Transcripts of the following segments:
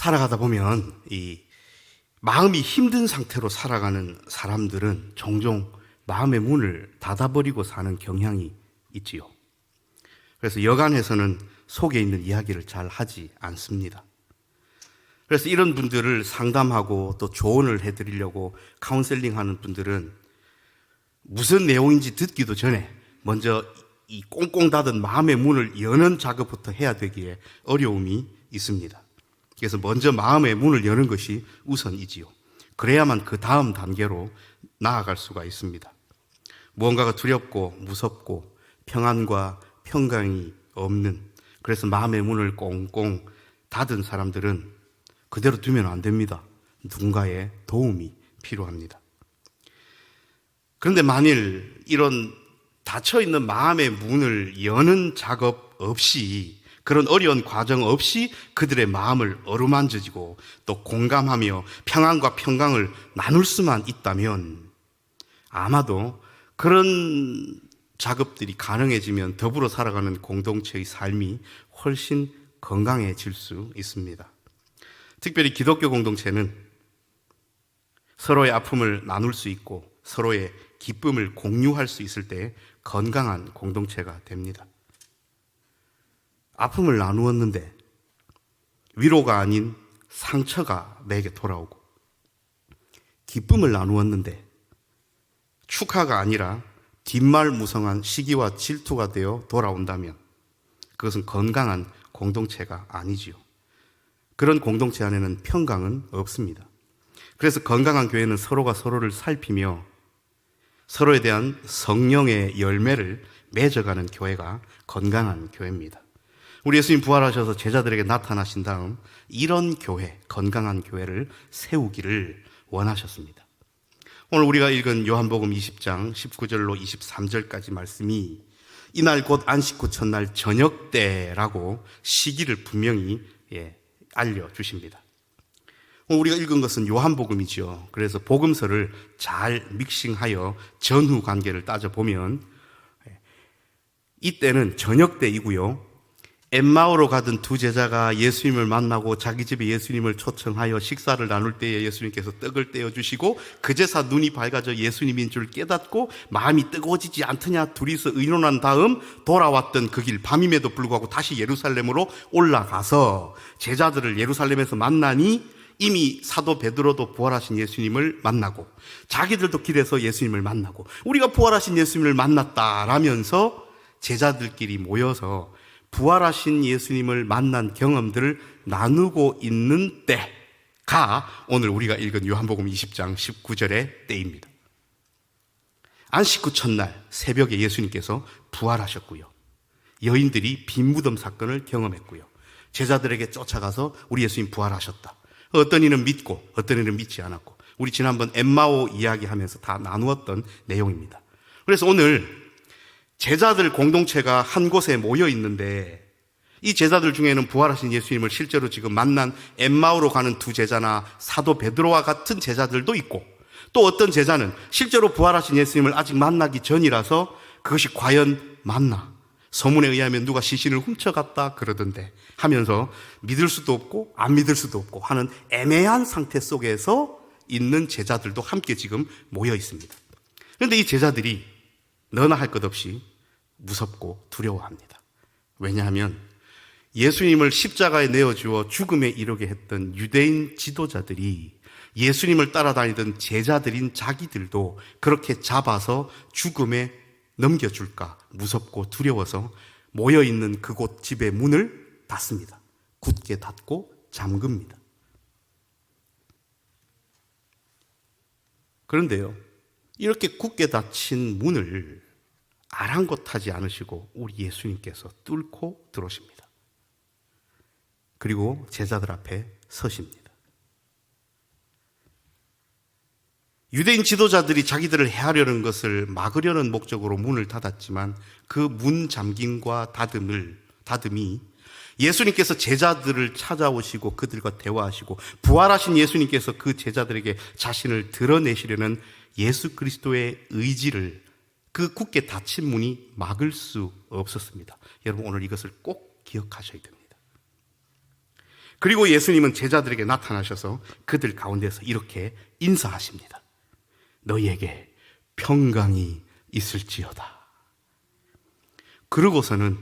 살아가다 보면 이 마음이 힘든 상태로 살아가는 사람들은 종종 마음의 문을 닫아버리고 사는 경향이 있지요. 그래서 여간해서는 속에 있는 이야기를 잘 하지 않습니다. 그래서 이런 분들을 상담하고 또 조언을 해드리려고 카운셀링 하는 분들은 무슨 내용인지 듣기도 전에 먼저 이 꽁꽁 닫은 마음의 문을 여는 작업부터 해야 되기에 어려움이 있습니다. 그래서 먼저 마음의 문을 여는 것이 우선이지요. 그래야만 그 다음 단계로 나아갈 수가 있습니다. 무언가가 두렵고 무섭고 평안과 평강이 없는, 그래서 마음의 문을 꽁꽁 닫은 사람들은 그대로 두면 안 됩니다. 누군가의 도움이 필요합니다. 그런데 만일 이런 닫혀있는 마음의 문을 여는 작업 없이, 그런 어려운 과정 없이 그들의 마음을 어루만져지고 또 공감하며 평안과 평강을 나눌 수만 있다면 아마도 그런 작업들이 가능해지면 더불어 살아가는 공동체의 삶이 훨씬 건강해질 수 있습니다. 특별히 기독교 공동체는 서로의 아픔을 나눌 수 있고 서로의 기쁨을 공유할 수 있을 때 건강한 공동체가 됩니다. 아픔을 나누었는데 위로가 아닌 상처가 내게 돌아오고, 기쁨을 나누었는데 축하가 아니라 뒷말무성한 시기와 질투가 되어 돌아온다면 그것은 건강한 공동체가 아니지요. 그런 공동체 안에는 평강은 없습니다. 그래서 건강한 교회는 서로가 서로를 살피며 서로에 대한 성령의 열매를 맺어가는 교회가 건강한 교회입니다. 우리 예수님 부활하셔서 제자들에게 나타나신 다음 이런 교회, 건강한 교회를 세우기를 원하셨습니다. 오늘 우리가 읽은 요한복음 20장 19절로 23절까지 말씀이 이날 곧 안식 후 첫날 저녁 때라고 시기를 분명히 알려주십니다. 우리가 읽은 것은 요한복음이죠. 그래서 복음서를 잘 믹싱하여 전후 관계를 따져보면 이때는 저녁 때이고요. 엠마오로 가던 두 제자가 예수님을 만나고 자기 집에 예수님을 초청하여 식사를 나눌 때에 예수님께서 떡을 떼어주시고 그제서 눈이 밝아져 예수님인 줄 깨닫고 마음이 뜨거워지지 않더냐 둘이서 의논한 다음 돌아왔던 그 길, 밤임에도 불구하고 다시 예루살렘으로 올라가서 제자들을 예루살렘에서 만나니 이미 사도 베드로도 부활하신 예수님을 만나고 자기들도 길에서 예수님을 만나고 우리가 부활하신 예수님을 만났다라면서 제자들끼리 모여서 부활하신 예수님을 만난 경험들을 나누고 있는 때가 오늘 우리가 읽은 요한복음 20장 19절의 때입니다. 안식 후 첫날 새벽에 예수님께서 부활하셨고요. 여인들이 빈 무덤 사건을 경험했고요. 제자들에게 쫓아가서 우리 예수님 부활하셨다. 어떤 이는 믿고 어떤 이는 믿지 않았고, 우리 지난번 엠마오 이야기하면서 다 나누었던 내용입니다. 그래서 오늘 제자들 공동체가 한 곳에 모여 있는데 이 제자들 중에는 부활하신 예수님을 실제로 지금 만난 엠마오로 가는 두 제자나 사도 베드로와 같은 제자들도 있고, 또 어떤 제자는 실제로 부활하신 예수님을 아직 만나기 전이라서 그것이 과연 맞나? 소문에 의하면 누가 시신을 훔쳐갔다 그러던데 하면서 믿을 수도 없고 안 믿을 수도 없고 하는 애매한 상태 속에서 있는 제자들도 함께 지금 모여 있습니다. 그런데 이 제자들이 너나 할 것 없이 무섭고 두려워합니다. 왜냐하면 예수님을 십자가에 내어주어 죽음에 이르게 했던 유대인 지도자들이 예수님을 따라다니던 제자들인 자기들도 그렇게 잡아서 죽음에 넘겨줄까 무섭고 두려워서 모여있는 그곳 집의 문을 닫습니다. 굳게 닫고 잠깁니다. 그런데요, 이렇게 굳게 닫힌 문을 아랑곳하지 않으시고 우리 예수님께서 뚫고 들어오십니다. 그리고 제자들 앞에 서십니다. 유대인 지도자들이 자기들을 해하려는 것을 막으려는 목적으로 문을 닫았지만 그 문 잠김과 닫음이 예수님께서 제자들을 찾아오시고 그들과 대화하시고 부활하신 예수님께서 그 제자들에게 자신을 드러내시려는 예수 그리스도의 의지를 그 굳게 닫힌 문이 막을 수 없었습니다. 여러분 오늘 이것을 꼭 기억하셔야 됩니다. 그리고 예수님은 제자들에게 나타나셔서 그들 가운데서 이렇게 인사하십니다. 너희에게 평강이 있을지어다. 그러고서는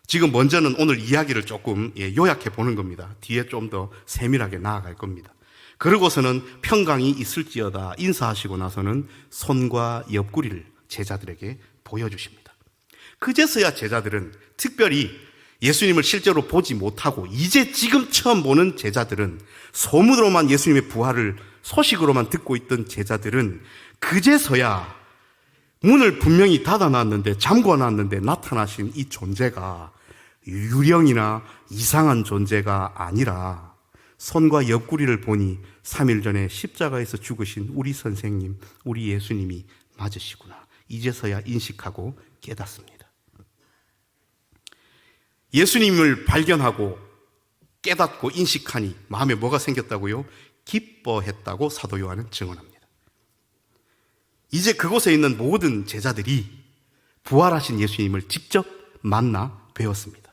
지금 먼저는 오늘 이야기를 조금 요약해 보는 겁니다. 뒤에 좀 더 세밀하게 나아갈 겁니다. 그러고서는 평강이 있을지어다 인사하시고 나서는 손과 옆구리를 제자들에게 보여주십니다. 그제서야 제자들은, 특별히 예수님을 실제로 보지 못하고 이제 지금 처음 보는 제자들은, 소문으로만 예수님의 부활을 소식으로만 듣고 있던 제자들은 그제서야 문을 분명히 닫아놨는데, 잠궈놨는데 나타나신 이 존재가 유령이나 이상한 존재가 아니라 손과 옆구리를 보니 3일 전에 십자가에서 죽으신 우리 선생님, 우리 예수님이 맞으시구나. 이제서야 인식하고 깨닫습니다. 예수님을 발견하고 깨닫고 인식하니 마음에 뭐가 생겼다고요? 기뻐했다고 사도 요한은 증언합니다. 이제 그곳에 있는 모든 제자들이 부활하신 예수님을 직접 만나 뵈었습니다.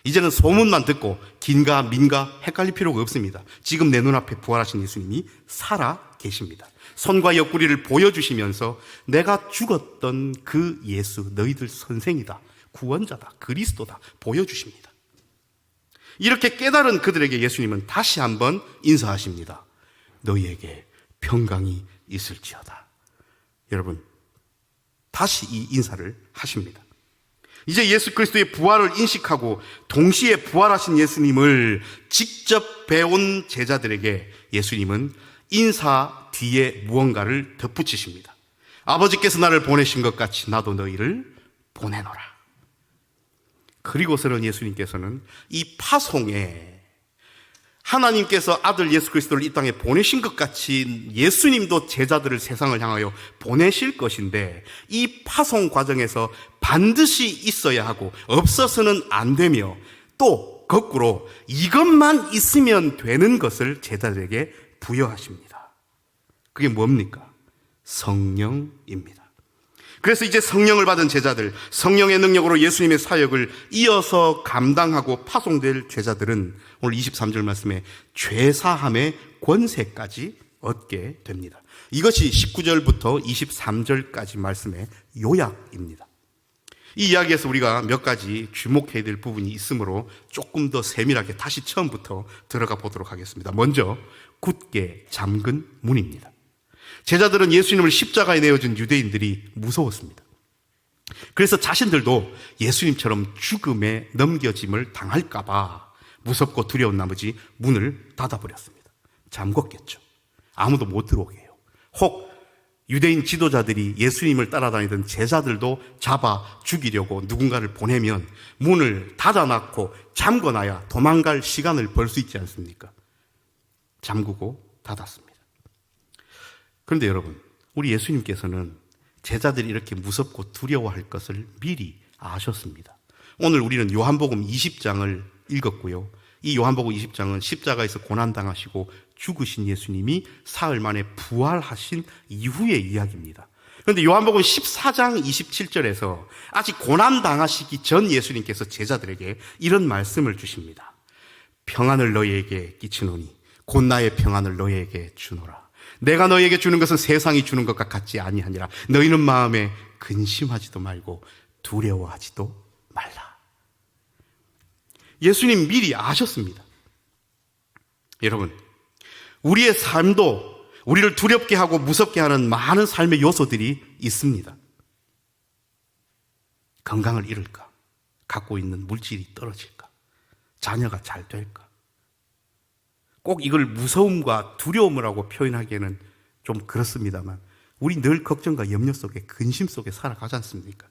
이제는 소문만 듣고 긴가 민가 헷갈릴 필요가 없습니다. 지금 내 눈앞에 부활하신 예수님이 살아 계십니다. 손과 옆구리를 보여주시면서 내가 죽었던 그 예수, 너희들 선생이다, 구원자다, 그리스도다 보여주십니다. 이렇게 깨달은 그들에게 예수님은 다시 한번 인사하십니다. 너희에게 평강이 있을지어다. 여러분, 다시 이 인사를 하십니다. 이제 예수 그리스도의 부활을 인식하고 동시에 부활하신 예수님을 직접 배운 제자들에게 예수님은 인사 뒤에 무언가를 덧붙이십니다. 아버지께서 나를 보내신 것 같이 나도 너희를 보내노라. 그리고서는 예수님께서는 이 파송에 하나님께서 아들 예수 그리스도를 이 땅에 보내신 것 같이 예수님도 제자들을 세상을 향하여 보내실 것인데, 이 파송 과정에서 반드시 있어야 하고 없어서는 안 되며, 또 거꾸로 이것만 있으면 되는 것을 제자들에게 부여하십니다. 그게 뭡니까? 성령입니다. 그래서 이제 성령을 받은 제자들, 성령의 능력으로 예수님의 사역을 이어서 감당하고 파송될 제자들은 오늘 23절 말씀에 죄사함의 권세까지 얻게 됩니다. 이것이 19절부터 23절까지 말씀의 요약입니다. 이 이야기에서 우리가 몇 가지 주목해야 될 부분이 있으므로 조금 더 세밀하게 다시 처음부터 들어가 보도록 하겠습니다. 먼저 굳게 잠근 문입니다. 제자들은 예수님을 십자가에 내어준 유대인들이 무서웠습니다. 그래서 자신들도 예수님처럼 죽음에 넘겨짐을 당할까 봐 무섭고 두려운 나머지 문을 닫아버렸습니다. 잠궜겠죠. 아무도 못 들어오게 해요. 혹 유대인 지도자들이 예수님을 따라다니던 제자들도 잡아 죽이려고 누군가를 보내면 문을 닫아놨고 잠궈놔야 도망갈 시간을 벌 수 있지 않습니까? 잠그고 닫았습니다. 그런데 여러분, 우리 예수님께서는 제자들이 이렇게 무섭고 두려워할 것을 미리 아셨습니다. 오늘 우리는 요한복음 20장을 읽었고요. 이 요한복음 20장은 십자가에서 고난당하시고 죽으신 예수님이 사흘 만에 부활하신 이후의 이야기입니다. 그런데 요한복음 14장 27절에서 아직 고난당하시기 전 예수님께서 제자들에게 이런 말씀을 주십니다. 평안을 너희에게 끼치노니 곧 나의 평안을 너희에게 주노라. 내가 너희에게 주는 것은 세상이 주는 것과 같지 아니하니라. 너희는 마음에 근심하지도 말고 두려워하지도 말라. 예수님 미리 아셨습니다. 여러분, 우리의 삶도 우리를 두렵게 하고 무섭게 하는 많은 삶의 요소들이 있습니다. 건강을 잃을까? 갖고 있는 물질이 떨어질까? 자녀가 잘 될까? 꼭 이걸 무서움과 두려움이라고 표현하기에는 좀 그렇습니다만 우리 늘 걱정과 염려 속에, 근심 속에 살아가지 않습니까?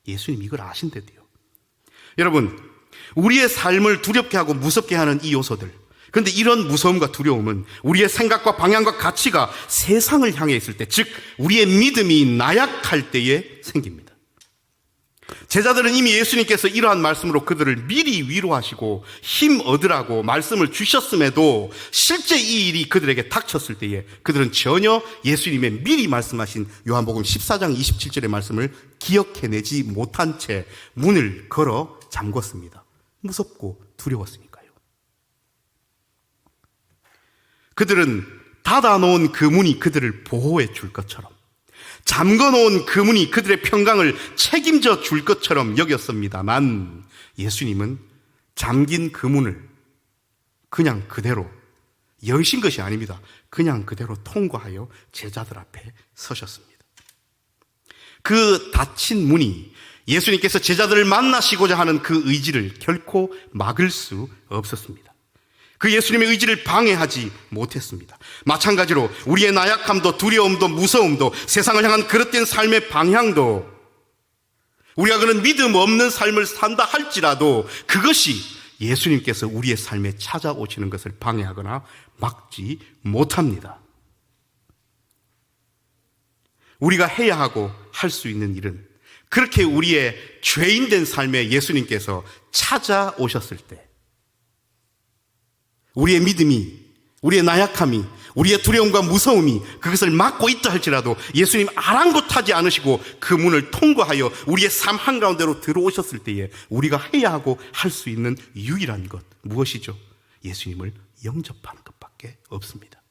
예수님 이걸 아신대도요. 여러분, 우리의 삶을 두렵게 하고 무섭게 하는 이 요소들, 그런데 이런 무서움과 두려움은 우리의 생각과 방향과 가치가 세상을 향해 있을 때, 즉 우리의 믿음이 나약할 때에 생깁니다. 제자들은 이미 예수님께서 이러한 말씀으로 그들을 미리 위로하시고 힘 얻으라고 말씀을 주셨음에도 실제 이 일이 그들에게 닥쳤을 때에 그들은 전혀 예수님의 미리 말씀하신 요한복음 14장 27절의 말씀을 기억해내지 못한 채 문을 걸어 잠궜습니다. 무섭고 두려웠으니까요. 그들은 닫아놓은 그 문이 그들을 보호해 줄 것처럼, 잠궈놓은 그 문이 그들의 평강을 책임져 줄 것처럼 여겼습니다만, 예수님은 잠긴 그 문을 그냥 그대로 여신 것이 아닙니다. 그냥 그대로 통과하여 제자들 앞에 서셨습니다. 그 닫힌 문이 예수님께서 제자들을 만나시고자 하는 그 의지를 결코 막을 수 없었습니다. 그 예수님의 의지를 방해하지 못했습니다. 마찬가지로 우리의 나약함도 두려움도 무서움도 세상을 향한 그릇된 삶의 방향도, 우리가 그런 믿음 없는 삶을 산다 할지라도 그것이 예수님께서 우리의 삶에 찾아오시는 것을 방해하거나 막지 못합니다. 우리가 해야 하고 할 수 있는 일은, 그렇게 우리의 죄인된 삶에 예수님께서 찾아오셨을 때 우리의 믿음이, 우리의 나약함이, 우리의 두려움과 무서움이 그것을 막고 있다 할지라도 예수님 아랑곳하지 않으시고 그 문을 통과하여 우리의 삶 한가운데로 들어오셨을 때에 우리가 해야 하고 할 수 있는 유일한 것, 무엇이죠? 예수님을 영접하는 것밖에 없습니다.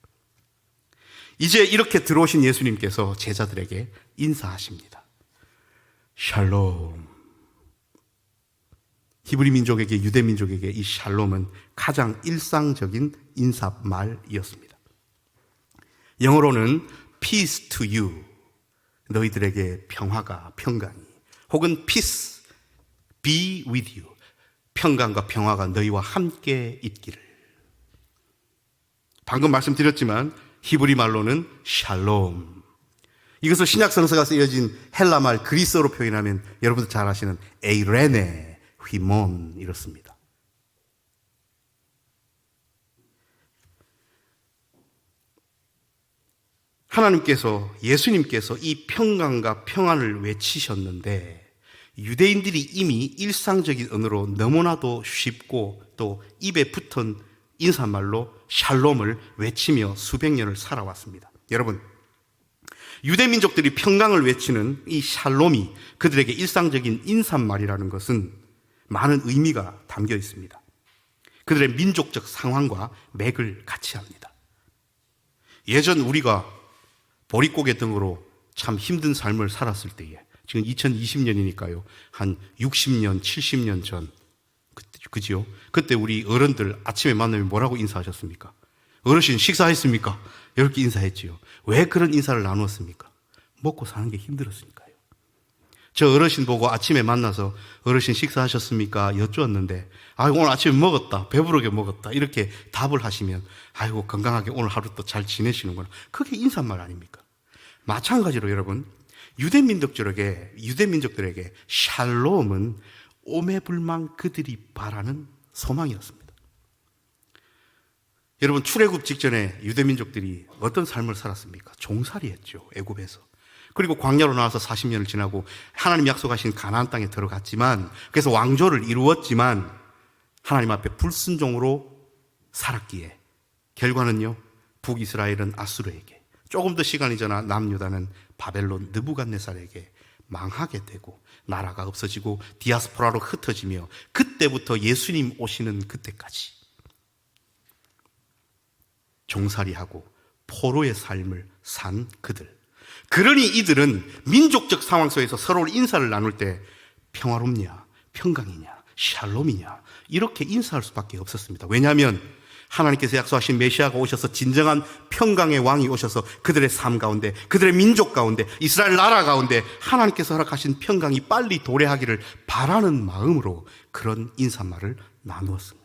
이제 이렇게 들어오신 예수님께서 제자들에게 인사하십니다. 샬롬. 히브리 민족에게, 유대 민족에게 이 샬롬은 가장 일상적인 인사말이었습니다. 영어로는 peace to you, 너희들에게 평화가, 평강이, 혹은 peace be with you, 평강과 평화가 너희와 함께 있기를. 방금 말씀드렸지만 히브리 말로는 샬롬. 이것을 신약 성서가 쓰여진 헬라말 그리스어로 표현하면 여러분들 잘 아시는 에이레네 휘몬 이렇습니다. 하나님께서, 예수님께서 이 평강과 평안을 외치셨는데 유대인들이 이미 일상적인 언어로 너무나도 쉽고 또 입에 붙은 인사말로 샬롬을 외치며 수백 년을 살아왔습니다. 여러분, 유대민족들이 평강을 외치는 이 샬롬이 그들에게 일상적인 인사말이라는 것은 많은 의미가 담겨 있습니다. 그들의 민족적 상황과 맥을 같이 합니다. 예전 우리가 보릿고개 등으로 참 힘든 삶을 살았을 때에, 지금 2020년이니까요, 한 60년, 70년 전, 그지요? 그때 우리 어른들 아침에 만나면 뭐라고 인사하셨습니까? 어르신 식사했습니까? 이렇게 인사했지요. 왜 그런 인사를 나누었습니까? 먹고 사는 게 힘들었으니까요. 저 어르신 보고 아침에 만나서 어르신 식사하셨습니까? 여쭈었는데, 아이고 오늘 아침에 먹었다, 배부르게 먹었다, 이렇게 답을 하시면 아이고 건강하게 오늘 하루 또 잘 지내시는구나, 그게 인사말 아닙니까? 마찬가지로 여러분, 유대민족들에게 샬롬은 오매불망 그들이 바라는 소망이었습니다. 여러분, 출애굽 직전에 유대민족들이 어떤 삶을 살았습니까? 종살이했죠, 애굽에서. 그리고 광야로 나와서 40년을 지나고 하나님 약속하신 가나안 땅에 들어갔지만, 그래서 왕조를 이루었지만 하나님 앞에 불순종으로 살았기에 결과는요, 북이스라엘은 아수르에게, 조금 더 시간이 지나 남유다는 바벨론 느부갓네살에게 망하게 되고 나라가 없어지고 디아스포라로 흩어지며, 그때부터 예수님 오시는 그때까지 종살이하고 포로의 삶을 산 그들. 그러니 이들은 민족적 상황 속에서 서로 인사를 나눌 때 평화롭냐, 평강이냐, 샬롬이냐 이렇게 인사할 수밖에 없었습니다. 왜냐하면 하나님께서 약속하신 메시아가 오셔서 진정한 평강의 왕이 오셔서 그들의 삶 가운데, 그들의 민족 가운데, 이스라엘 나라 가운데 하나님께서 허락하신 평강이 빨리 도래하기를 바라는 마음으로 그런 인사말을 나누었습니다.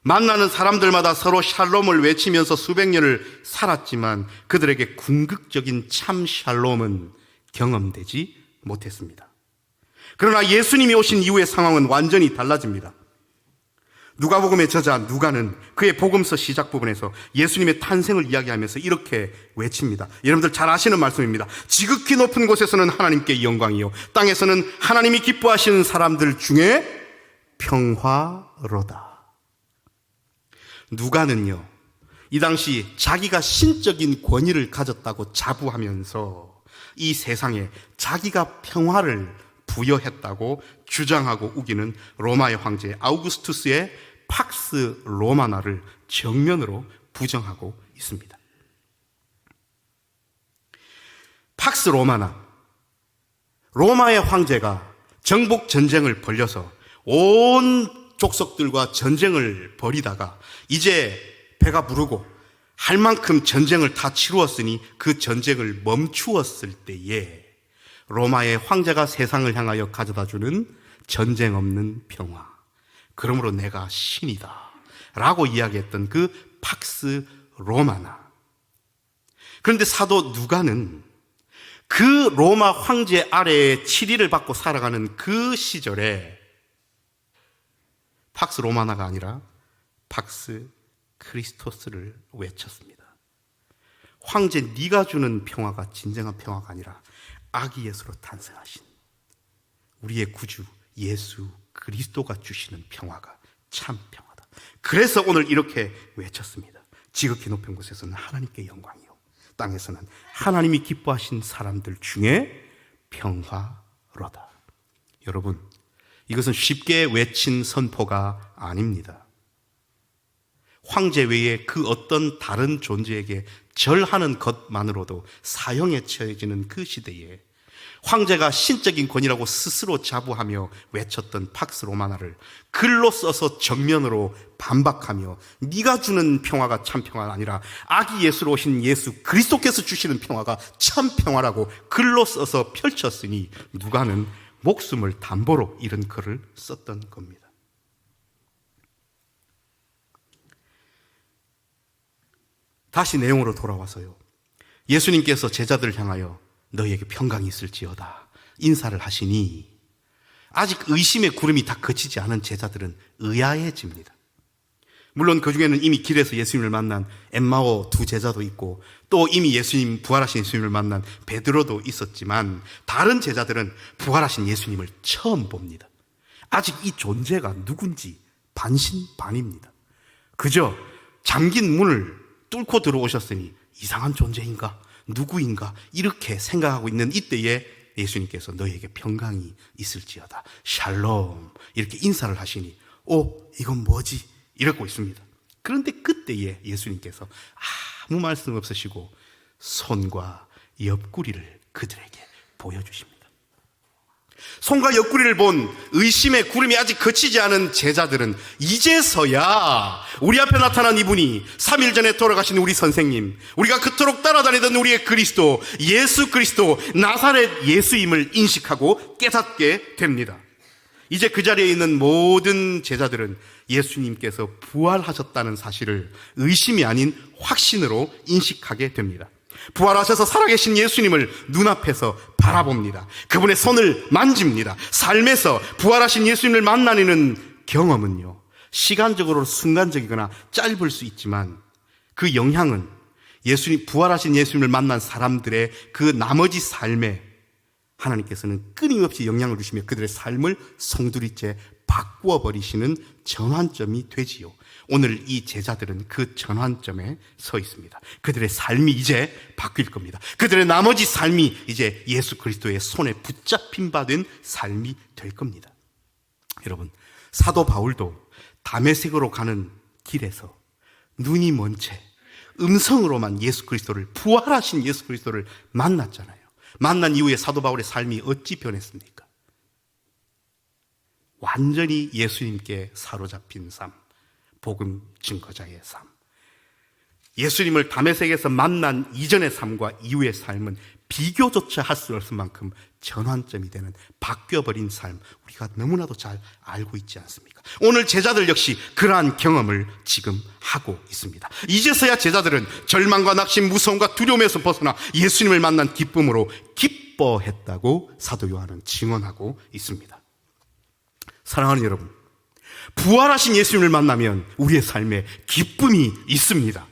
만나는 사람들마다 서로 샬롬을 외치면서 수백 년을 살았지만 그들에게 궁극적인 참 샬롬은 경험되지 못했습니다. 그러나 예수님이 오신 이후의 상황은 완전히 달라집니다. 누가복음의 저자 누가는 그의 복음서 시작 부분에서 예수님의 탄생을 이야기하면서 이렇게 외칩니다. 여러분들 잘 아시는 말씀입니다. 지극히 높은 곳에서는 하나님께 영광이요, 땅에서는 하나님이 기뻐하시는 사람들 중에 평화로다. 누가는요, 이 당시 자기가 신적인 권위를 가졌다고 자부하면서 이 세상에 자기가 평화를 부여했다고 주장하고 우기는 로마의 황제 아우구스투스의 팍스 로마나를 정면으로 부정하고 있습니다. 팍스 로마나, 로마의 황제가 정복 전쟁을 벌여서 온 족속들과 전쟁을 벌이다가 이제 배가 부르고 할 만큼 전쟁을 다 치루었으니 그 전쟁을 멈추었을 때에 로마의 황제가 세상을 향하여 가져다주는 전쟁 없는 평화, 그러므로 내가 신이다 라고 이야기했던 그 팍스 로마나. 그런데 사도 누가는 그 로마 황제 아래에 치리를 받고 살아가는 그 시절에 팍스 로마나가 아니라 팍스 크리스토스를 외쳤습니다. 황제 네가 주는 평화가 진정한 평화가 아니라 아기 예수로 탄생하신 우리의 구주 예수 그리스도가 주시는 평화가 참 평화다. 그래서 오늘 이렇게 외쳤습니다. 지극히 높은 곳에서는 하나님께 영광이요, 땅에서는 하나님이 기뻐하신 사람들 중에 평화로다. 여러분, 이것은 쉽게 외친 선포가 아닙니다. 황제 외에 그 어떤 다른 존재에게 절하는 것만으로도 사형에 처해지는 그 시대에 황제가 신적인 권위라고 스스로 자부하며 외쳤던 팍스 로마나를 글로 써서 정면으로 반박하며 네가 주는 평화가 참 평화가 아니라 아기 예수로 오신 예수 그리스도께서 주시는 평화가 참 평화라고 글로 써서 펼쳤으니 누가는 목숨을 담보로 이런 글을 썼던 겁니다. 다시 내용으로 돌아와서요, 예수님께서 제자들을 향하여 너희에게 평강이 있을지어다 인사를 하시니 아직 의심의 구름이 다 그치지 않은 제자들은 의아해집니다. 물론 그 중에는 이미 길에서 예수님을 만난 엠마오 두 제자도 있고 또 이미 예수님, 부활하신 예수님을 만난 베드로도 있었지만 다른 제자들은 부활하신 예수님을 처음 봅니다. 아직 이 존재가 누군지 반신반의입니다. 그저 잠긴 문을 뚫고 들어오셨으니 이상한 존재인가? 누구인가? 이렇게 생각하고 있는 이때에 예수님께서 너희에게 평강이 있을지어다, 샬롬, 이렇게 인사를 하시니 이건 뭐지? 이러고 있습니다. 그런데 그때에 예수님께서 아무 말씀 없으시고 손과 옆구리를 그들에게 보여주십니다. 손과 옆구리를 본 의심의 구름이 아직 그치지 않은 제자들은 이제서야 우리 앞에 나타난 이분이 3일 전에 돌아가신 우리 선생님, 우리가 그토록 따라다니던 우리의 그리스도, 예수 그리스도 나사렛 예수임을 인식하고 깨닫게 됩니다. 이제 그 자리에 있는 모든 제자들은 예수님께서 부활하셨다는 사실을 의심이 아닌 확신으로 인식하게 됩니다. 부활하셔서 살아계신 예수님을 눈앞에서 바라봅니다. 그분의 손을 만집니다. 삶에서 부활하신 예수님을 만나는 경험은요, 시간적으로 순간적이거나 짧을 수 있지만 그 영향은 부활하신 예수님을 만난 사람들의 그 나머지 삶에 하나님께서는 끊임없이 영향을 주시며 그들의 삶을 송두리째 바꾸어 버리시는 전환점이 되지요. 오늘 이 제자들은 그 전환점에 서 있습니다. 그들의 삶이 이제 바뀔 겁니다. 그들의 나머지 삶이 이제 예수 그리스도의 손에 붙잡힌 바 된 삶이 될 겁니다. 여러분, 사도 바울도 다메섹으로 가는 길에서 눈이 먼 채 음성으로만 예수 그리스도를, 부활하신 예수 그리스도를 만났잖아요. 만난 이후에 사도 바울의 삶이 어찌 변했습니까? 완전히 예수님께 사로잡힌 삶, 복음 증거자의 삶. 예수님을 다메섹에서 만난 이전의 삶과 이후의 삶은 비교조차 할 수 없을 만큼 전환점이 되는, 바뀌어버린 삶, 우리가 너무나도 잘 알고 있지 않습니까? 오늘 제자들 역시 그러한 경험을 지금 하고 있습니다. 이제서야 제자들은 절망과 낙심, 무서움과 두려움에서 벗어나 예수님을 만난 기쁨으로 기뻐했다고 사도 요한은 증언하고 있습니다. 사랑하는 여러분, 부활하신 예수님을 만나면 우리의 삶에 기쁨이 있습니다.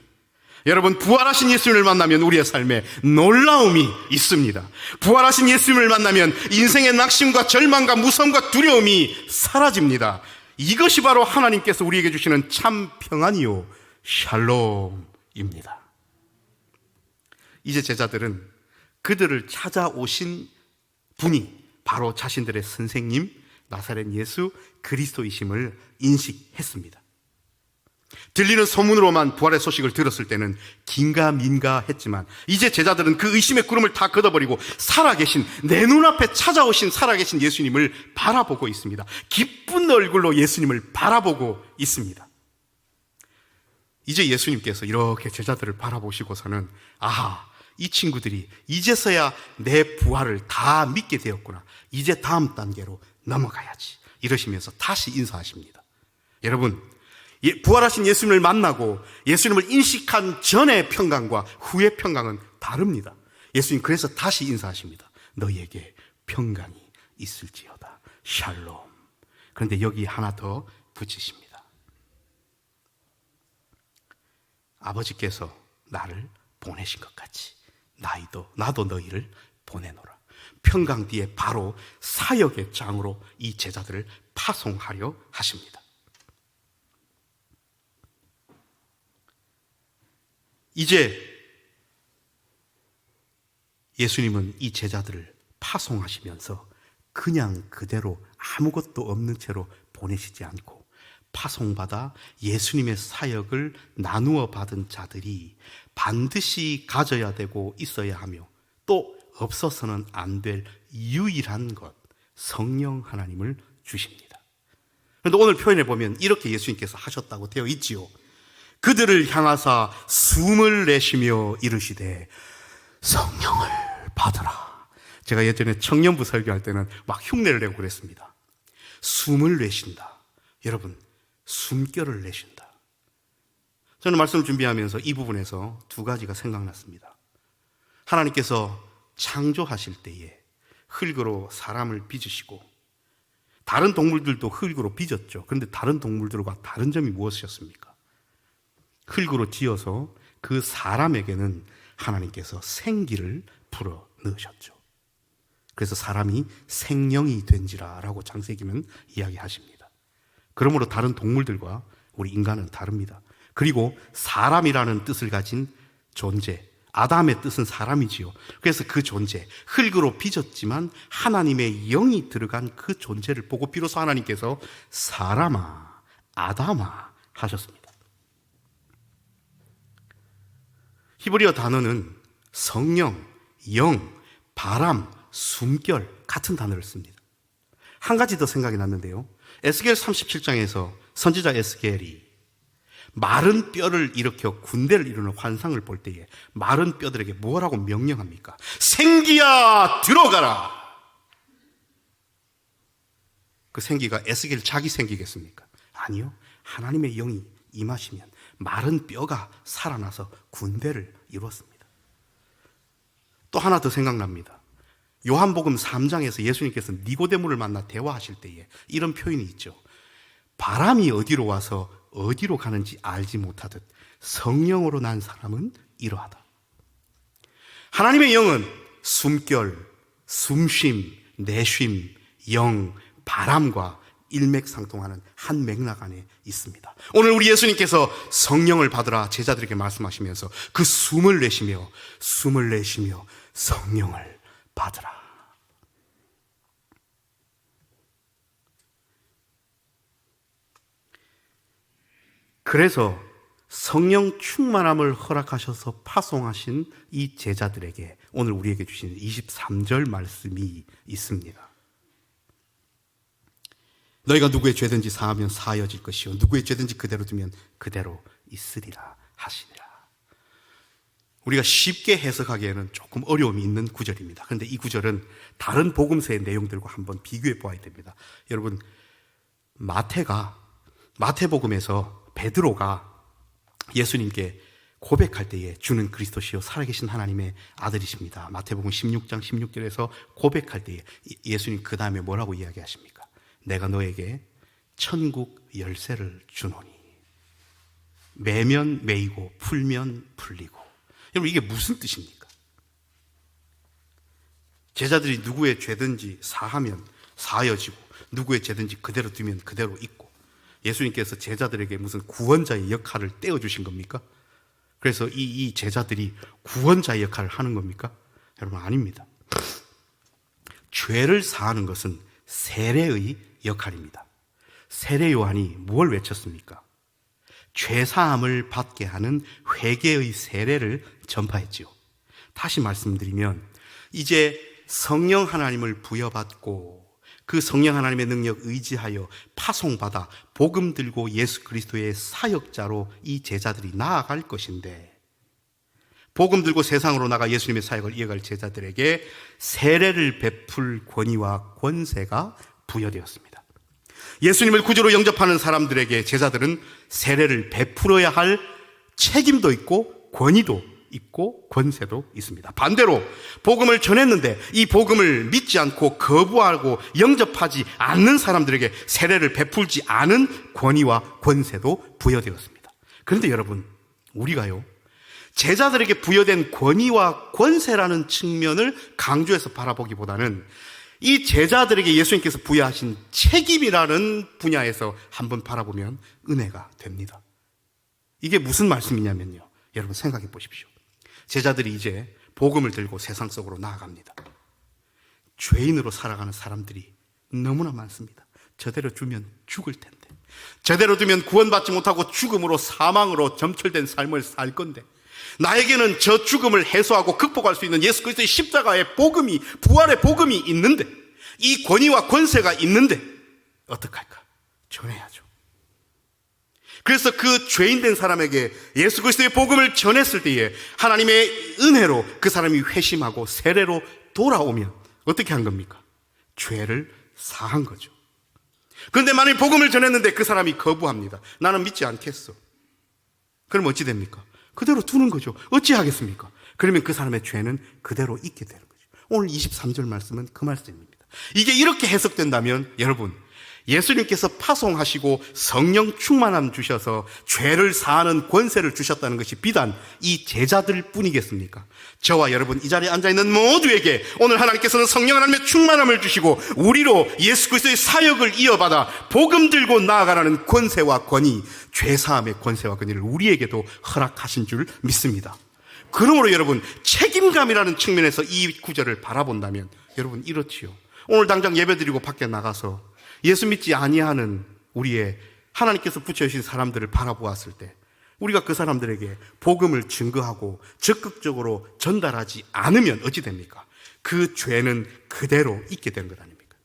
여러분, 부활하신 예수님을 만나면 우리의 삶에 놀라움이 있습니다. 부활하신 예수님을 만나면 인생의 낙심과 절망과 무서움과 두려움이 사라집니다. 이것이 바로 하나님께서 우리에게 주시는 참 평안이요 샬롬입니다. 이제 제자들은 그들을 찾아오신 분이 바로 자신들의 선생님 나사렛 예수 그리스도이심을 인식했습니다. 들리는 소문으로만 부활의 소식을 들었을 때는 긴가민가 했지만 이제 제자들은 그 의심의 구름을 다 걷어버리고 살아계신, 내 눈앞에 찾아오신 살아계신 예수님을 바라보고 있습니다. 기쁜 얼굴로 예수님을 바라보고 있습니다. 이제 예수님께서 이렇게 제자들을 바라보시고서는 아하, 이 친구들이 이제서야 내 부활을 다 믿게 되었구나, 이제 다음 단계로 넘어가야지, 이러시면서 다시 인사하십니다. 여러분, 부활하신 예수님을 만나고 예수님을 인식한 전의 평강과 후의 평강은 다릅니다. 예수님 그래서 다시 인사하십니다. 너희에게 평강이 있을지어다. 샬롬. 그런데 여기 하나 더 붙이십니다. 아버지께서 나를 보내신 것 같이 나도 너희를 보내노라. 평강 뒤에 바로 사역의 장으로 이 제자들을 파송하려 하십니다. 이제 예수님은 이 제자들을 파송하시면서 그냥 그대로 아무것도 없는 채로 보내시지 않고 파송받아 예수님의 사역을 나누어 받은 자들이 반드시 가져야 되고 있어야 하며 또 없어서는 안 될 유일한 것, 성령 하나님을 주십니다. 그런데 오늘 표현해 보면 이렇게 예수님께서 하셨다고 되어 있지요. 그들을 향하사 숨을 내쉬며 이르시되 성령을 받으라. 제가 예전에 청년부 설교할 때는 막 흉내를 내고 그랬습니다. 숨을 내쉰다. 여러분, 숨결을 내쉰다. 저는 말씀을 준비하면서 이 부분에서 두 가지가 생각났습니다. 하나님께서 창조하실 때에 흙으로 사람을 빚으시고 다른 동물들도 흙으로 빚었죠. 그런데 다른 동물들과 다른 점이 무엇이었습니까? 흙으로 지어서 그 사람에게는 하나님께서 생기를 불어 넣으셨죠. 그래서 사람이 생명이 된지라라고 창세기는 이야기하십니다. 그러므로 다른 동물들과 우리 인간은 다릅니다. 그리고 사람이라는 뜻을 가진 존재, 아담의 뜻은 사람이지요. 그래서 그 존재, 흙으로 빚었지만 하나님의 영이 들어간 그 존재를 보고 비로소 하나님께서 사람아, 아담아 하셨습니다. 히브리어 단어는 성령, 영, 바람, 숨결 같은 단어를 씁니다. 한 가지 더 생각이 났는데요. 에스겔 37장에서 선지자 에스겔이 마른 뼈를 일으켜 군대를 이루는 환상을 볼 때에 마른 뼈들에게 뭐라고 명령합니까? 생기야 들어가라. 그 생기가 에스겔 자기 생기겠습니까? 아니요. 하나님의 영이 임하시면 마른 뼈가 살아나서 군대를 이루었습니다. 또 하나 더 생각납니다. 요한복음 3장에서 예수님께서 니고데모를 만나 대화하실 때에 이런 표현이 있죠. 바람이 어디로 와서 어디로 가는지 알지 못하듯 성령으로 난 사람은 이러하다. 하나님의 영은 숨결, 숨쉼, 내쉼, 영, 바람과 일맥상통하는 한 맥락 안에 있습니다. 오늘 우리 예수님께서 성령을 받으라 제자들에게 말씀하시면서 그 숨을 내쉬며 성령을 받으라. 그래서 성령 충만함을 허락하셔서 파송하신 이 제자들에게 오늘 우리에게 주신 23절 말씀이 있습니다. 너희가 누구의 죄든지 사하면 사하여질 것이요 누구의 죄든지 그대로 두면 그대로 있으리라 하시니라. 우리가 쉽게 해석하기에는 조금 어려움이 있는 구절입니다. 그런데 이 구절은 다른 복음서의 내용들과 한번 비교해 보아야 됩니다. 여러분, 마태복음에서 베드로가 예수님께 고백할 때에 주는 그리스도시요 살아계신 하나님의 아들이십니다. 마태복음 16장 16절에서 고백할 때에 예수님 그 다음에 뭐라고 이야기하십니까? 내가 너에게 천국 열쇠를 주노니 매면 매이고 풀면 풀리고. 여러분, 이게 무슨 뜻입니까? 제자들이 누구의 죄든지 사하면 사하여지고 누구의 죄든지 그대로 두면 그대로 있고, 예수님께서 제자들에게 무슨 구원자의 역할을 떼어주신 겁니까? 그래서 이 제자들이 구원자의 역할을 하는 겁니까? 여러분, 아닙니다. 죄를 사하는 것은 세례의 역할입니다. 세례 요한이 무엇을 외쳤습니까? 죄사함을 받게 하는 회개의 세례를 전파했지요. 다시 말씀드리면 이제 성령 하나님을 부여받고 그 성령 하나님의 능력 의지하여 파송받아 복음 들고 예수 그리스도의 사역자로 이 제자들이 나아갈 것인데, 복음 들고 세상으로 나가 예수님의 사역을 이어갈 제자들에게 세례를 베풀 권위와 권세가 부여되었습니다. 예수님을 구주로 영접하는 사람들에게 제자들은 세례를 베풀어야 할 책임도 있고 권위도 있고 권세도 있습니다. 반대로 복음을 전했는데 이 복음을 믿지 않고 거부하고 영접하지 않는 사람들에게 세례를 베풀지 않은 권위와 권세도 부여되었습니다. 그런데 여러분, 우리가요, 제자들에게 부여된 권위와 권세라는 측면을 강조해서 바라보기보다는 이 제자들에게 예수님께서 부여하신 책임이라는 분야에서 한번 바라보면 은혜가 됩니다. 이게 무슨 말씀이냐면요, 여러분 생각해 보십시오. 제자들이 이제 복음을 들고 세상 속으로 나아갑니다. 죄인으로 살아가는 사람들이 너무나 많습니다. 저대로 두면 죽을 텐데, 저대로 두면 구원받지 못하고 죽음으로, 사망으로 점철된 삶을 살 건데, 나에게는 저 죽음을 해소하고 극복할 수 있는 예수 그리스도의 십자가의 복음이, 부활의 복음이 있는데, 이 권위와 권세가 있는데 어떡할까? 전해야죠. 그래서 그 죄인된 사람에게 예수 그리스도의 복음을 전했을 때에 하나님의 은혜로 그 사람이 회심하고 세례로 돌아오면 어떻게 한 겁니까? 죄를 사한 거죠. 그런데 만일 복음을 전했는데 그 사람이 거부합니다. 나는 믿지 않겠어. 그럼 어찌 됩니까? 그대로 두는 거죠. 어찌 하겠습니까? 그러면 그 사람의 죄는 그대로 있게 되는 거죠. 오늘 23절 말씀은 그 말씀입니다. 이게 이렇게 해석된다면 여러분, 예수님께서 파송하시고 성령 충만함 주셔서 죄를 사하는 권세를 주셨다는 것이 비단 이 제자들 뿐이겠습니까? 저와 여러분, 이 자리에 앉아있는 모두에게 오늘 하나님께서는 성령 하나님의 충만함을 주시고 우리로 예수 그리스도의 사역을 이어받아 복음 들고 나아가라는 권세와 권위, 죄사함의 권세와 권위를 우리에게도 허락하신 줄 믿습니다. 그러므로 여러분, 책임감이라는 측면에서 이 구절을 바라본다면 여러분 이렇지요. 오늘 당장 예배드리고 밖에 나가서 예수 믿지 아니하는 우리의 하나님께서 붙여주신 사람들을 바라보았을 때 우리가 그 사람들에게 복음을 증거하고 적극적으로 전달하지 않으면 어찌 됩니까? 그 죄는 그대로 있게 되는 것 아닙니까?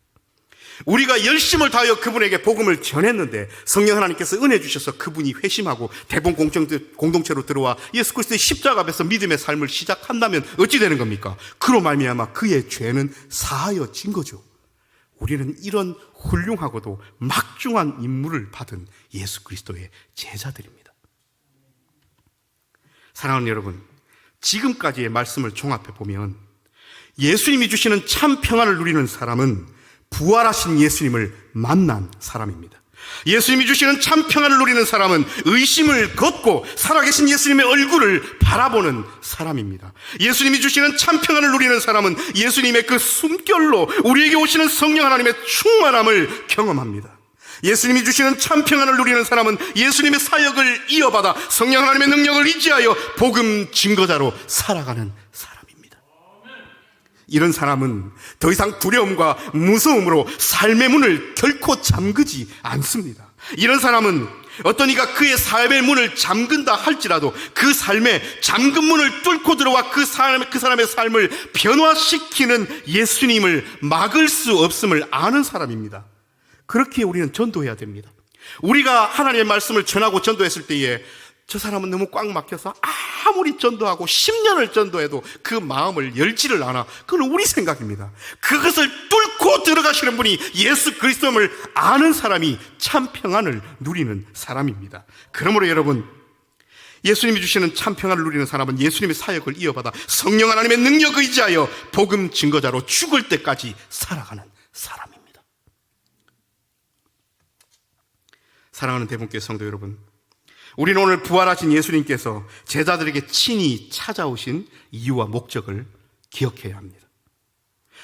우리가 열심을 다하여 그분에게 복음을 전했는데 성령 하나님께서 은혜 주셔서 그분이 회심하고 대본 공동체로 들어와 예수 그리스도의 십자가 앞에서 믿음의 삶을 시작한다면 어찌 되는 겁니까? 그로 말미암아 그의 죄는 사하여진 거죠. 우리는 이런 훌륭하고도 막중한 임무를 받은 예수 그리스도의 제자들입니다. 사랑하는 여러분, 지금까지의 말씀을 종합해 보면 예수님이 주시는 참 평안을 누리는 사람은 부활하신 예수님을 만난 사람입니다. 예수님이 주시는 참 평안을 누리는 사람은 의심을 걷고 살아계신 예수님의 얼굴을 바라보는 사람입니다. 예수님이 주시는 참 평안을 누리는 사람은 예수님의 그 숨결로 우리에게 오시는 성령 하나님의 충만함을 경험합니다. 예수님이 주시는 참 평안을 누리는 사람은 예수님의 사역을 이어받아 성령 하나님의 능력을 의지하여 복음 증거자로 살아가는 사람입니다. 이런 사람은 더 이상 두려움과 무서움으로 삶의 문을 결코 잠그지 않습니다. 이런 사람은 어떤 이가 그의 삶의 문을 잠근다 할지라도 그 삶의 잠근 문을 뚫고 들어와 그 사람의 삶을 변화시키는 예수님을 막을 수 없음을 아는 사람입니다. 그렇게 우리는 전도해야 됩니다. 우리가 하나님의 말씀을 전하고 전도했을 때에 저 사람은 너무 꽉 막혀서 아무리 전도하고 10년을 전도해도 그 마음을 열지를 않아. 그건 우리 생각입니다. 그것을 뚫고 들어가시는 분이 예수 그리스도를 아는 사람이 참 평안을 누리는 사람입니다. 그러므로 여러분, 예수님이 주시는 참 평안을 누리는 사람은 예수님의 사역을 이어받아 성령 하나님의 능력 의지하여 복음 증거자로 죽을 때까지 살아가는 사람입니다. 사랑하는 대분께 성도 여러분, 우리는 오늘 부활하신 예수님께서 제자들에게 친히 찾아오신 이유와 목적을 기억해야 합니다.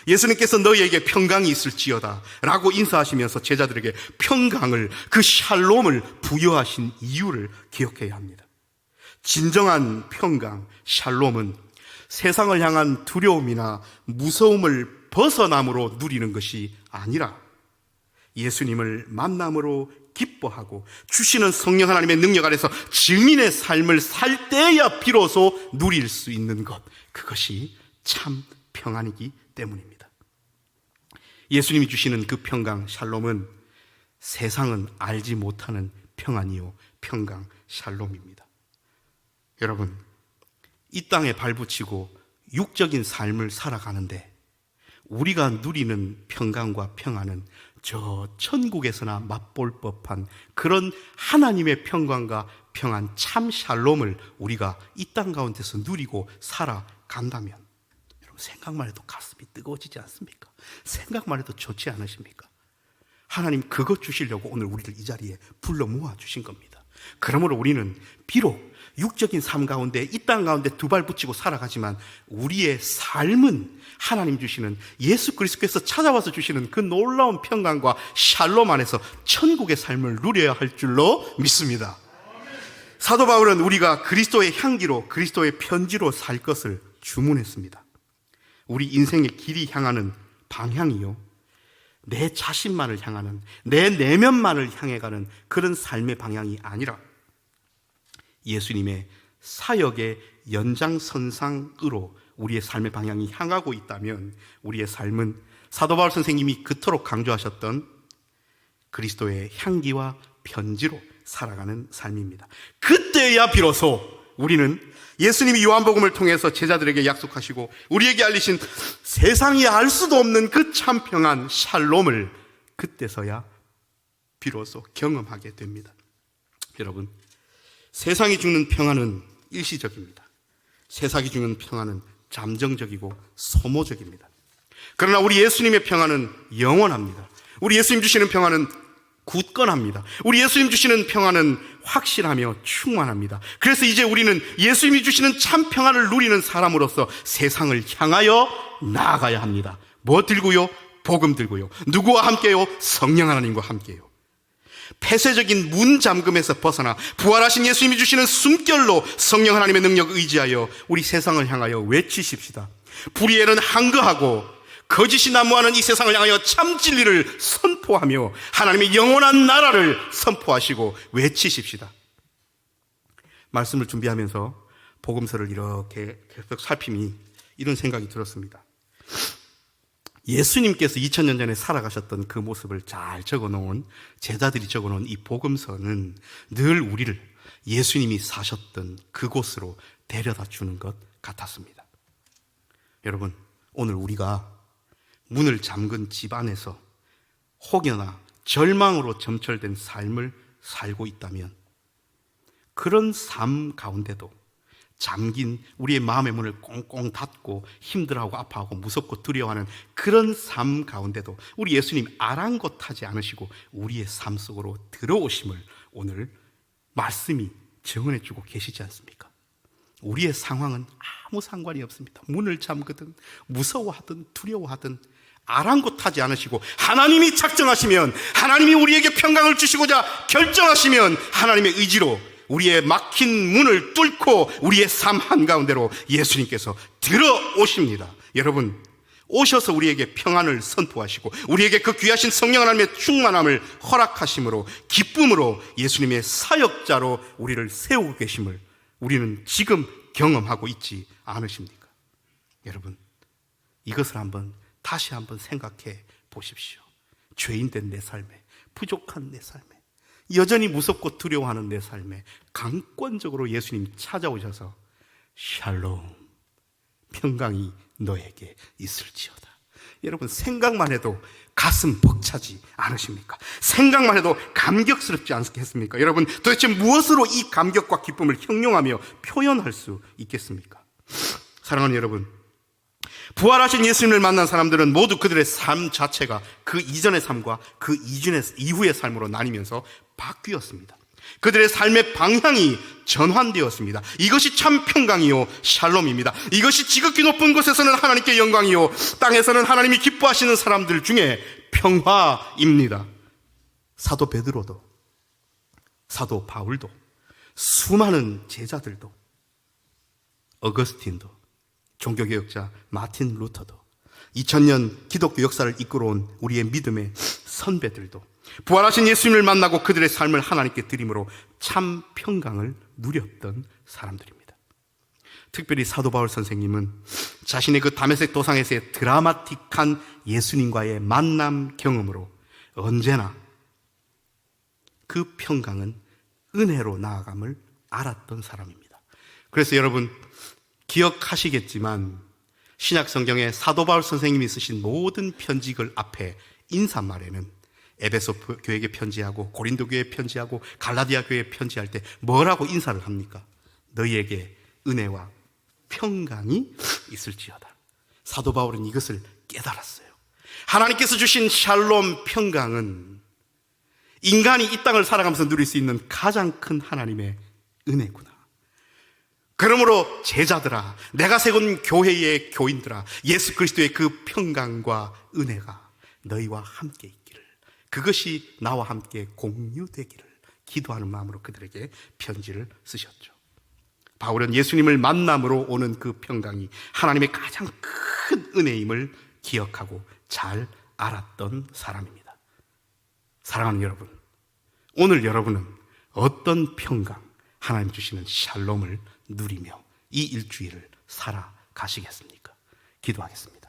예수님께서 너희에게 평강이 있을지어다 라고 인사하시면서 제자들에게 평강을, 그 샬롬을 부여하신 이유를 기억해야 합니다. 진정한 평강, 샬롬은 세상을 향한 두려움이나 무서움을 벗어남으로 누리는 것이 아니라 예수님을 만남으로 기뻐하고 주시는 성령 하나님의 능력 아래서 증인의 삶을 살 때야 비로소 누릴 수 있는 것, 그것이 참 평안이기 때문입니다. 예수님이 주시는 그 평강 샬롬은 세상은 알지 못하는 평안이요 평강 샬롬입니다. 여러분, 이 땅에 발붙이고 육적인 삶을 살아가는데 우리가 누리는 평강과 평안은 저 천국에서나 맛볼 법한 그런 하나님의 평강과 평안, 참 샬롬을 우리가 이 땅 가운데서 누리고 살아간다면 여러분, 생각만 해도 가슴이 뜨거워지지 않습니까? 생각만 해도 좋지 않으십니까? 하나님 그것 주시려고 오늘 우리를 이 자리에 불러 모아 주신 겁니다. 그러므로 우리는 비록 육적인 삶 가운데 이 땅 가운데 두 발 붙이고 살아가지만 우리의 삶은 하나님 주시는, 예수 그리스도께서 찾아와서 주시는 그 놀라운 평강과 샬롬 안에서 천국의 삶을 누려야 할 줄로 믿습니다. 사도 바울은 우리가 그리스도의 향기로, 그리스도의 편지로 살 것을 주문했습니다. 우리 인생의 길이 향하는 방향이요, 내 자신만을 향하는, 내 내면만을 향해 가는 그런 삶의 방향이 아니라 예수님의 사역의 연장선상으로 우리의 삶의 방향이 향하고 있다면 우리의 삶은 사도 바울 선생님이 그토록 강조하셨던 그리스도의 향기와 편지로 살아가는 삶입니다. 그때야 비로소 우리는 예수님이 요한복음을 통해서 제자들에게 약속하시고 우리에게 알리신 세상이 알 수도 없는 그 참 평안 샬롬을 그때서야 비로소 경험하게 됩니다. 여러분, 세상이 주는 평안은 일시적입니다. 세상이 주는 평안은 잠정적이고 소모적입니다. 그러나 우리 예수님의 평안은 영원합니다. 우리 예수님 주시는 평안은 굳건합니다. 우리 예수님 주시는 평안은 확실하며 충만합니다. 그래서 이제 우리는 예수님이 주시는 참 평안을 누리는 사람으로서 세상을 향하여 나아가야 합니다. 뭐 들고요? 복음 들고요. 누구와 함께요? 성령 하나님과 함께요. 폐쇄적인 문 잠금에서 벗어나 부활하신 예수님이 주시는 숨결로 성령 하나님의 능력을 의지하여 우리 세상을 향하여 외치십시다. 불의에는 항거하고 거짓이 난무하는 이 세상을 향하여 참 진리를 선포하며 하나님의 영원한 나라를 선포하시고 외치십시다. 말씀을 준비하면서 복음서를 이렇게 계속 살피니 이런 생각이 들었습니다. 예수님께서 2000년 전에 살아가셨던 그 모습을 잘 적어놓은, 제자들이 적어놓은 이 복음서는 늘 우리를 예수님이 사셨던 그곳으로 데려다 주는 것 같았습니다. 여러분, 오늘 우리가 문을 잠근 집안에서 혹여나 절망으로 점철된 삶을 살고 있다면 그런 삶 가운데도 잠긴 우리의 마음의 문을 꽁꽁 닫고 힘들어하고 아파하고 무섭고 두려워하는 그런 삶 가운데도 우리 예수님 아랑곳하지 않으시고 우리의 삶 속으로 들어오심을 오늘 말씀이 증언해 주고 계시지 않습니까? 우리의 상황은 아무 상관이 없습니다. 문을 잠그든 무서워하든 두려워하든 아랑곳하지 않으시고 하나님이 작정하시면, 하나님이 우리에게 평강을 주시고자 결정하시면 하나님의 의지로 우리의 막힌 문을 뚫고 우리의 삶 한가운데로 예수님께서 들어오십니다. 여러분, 오셔서 우리에게 평안을 선포하시고 우리에게 그 귀하신 성령 하나님의 충만함을 허락하심으로 기쁨으로 예수님의 사역자로 우리를 세우고 계심을 우리는 지금 경험하고 있지 않으십니까? 여러분, 이것을 다시 한번 생각해 보십시오. 죄인된 내 삶에, 부족한 내 삶에, 여전히 무섭고 두려워하는 내 삶에 강권적으로 예수님 찾아오셔서 샬롬, 평강이 너에게 있을지어다. 여러분, 생각만 해도 가슴 벅차지 않으십니까? 생각만 해도 감격스럽지 않겠습니까? 여러분, 도대체 무엇으로 이 감격과 기쁨을 형용하며 표현할 수 있겠습니까? 사랑하는 여러분, 부활하신 예수님을 만난 사람들은 모두 그들의 삶 자체가 그 이전의 삶과 그 이후의 삶으로 나뉘면서 바뀌었습니다. 그들의 삶의 방향이 전환되었습니다. 이것이 참 평강이요 샬롬입니다. 이것이 지극히 높은 곳에서는 하나님께 영광이요 땅에서는 하나님이 기뻐하시는 사람들 중에 평화입니다. 사도 베드로도, 사도 바울도, 수많은 제자들도, 어거스틴도, 종교개혁자 마틴 루터도, 2000년 기독교 역사를 이끌어온 우리의 믿음의 선배들도, 부활하신 예수님을 만나고 그들의 삶을 하나님께 드림으로 참 평강을 누렸던 사람들입니다. 특별히 사도 바울 선생님은 자신의 그 다메섹 도상에서의 드라마틱한 예수님과의 만남 경험으로 언제나 그 평강은 은혜로 나아감을 알았던 사람입니다. 그래서 여러분 기억하시겠지만 신약 성경에 사도 바울 선생님이 쓰신 모든 편지글 앞에 인사말에는 에베소 교회에 편지하고 고린도 교회에 편지하고 갈라디아 교회에 편지할 때 뭐라고 인사를 합니까? 너희에게 은혜와 평강이 있을지어다. 사도 바울은 이것을 깨달았어요. 하나님께서 주신 샬롬 평강은 인간이 이 땅을 살아가면서 누릴 수 있는 가장 큰 하나님의 은혜구나. 그러므로 제자들아, 내가 세운 교회의 교인들아, 예수 그리스도의 그 평강과 은혜가 너희와 함께 있기를, 그것이 나와 함께 공유되기를 기도하는 마음으로 그들에게 편지를 쓰셨죠. 바울은 예수님을 만남으로 오는 그 평강이 하나님의 가장 큰 은혜임을 기억하고 잘 알았던 사람입니다. 사랑하는 여러분, 오늘 여러분은 어떤 평강, 하나님 주시는 샬롬을 누리며 이 일주일을 살아가시겠습니까? 기도하겠습니다.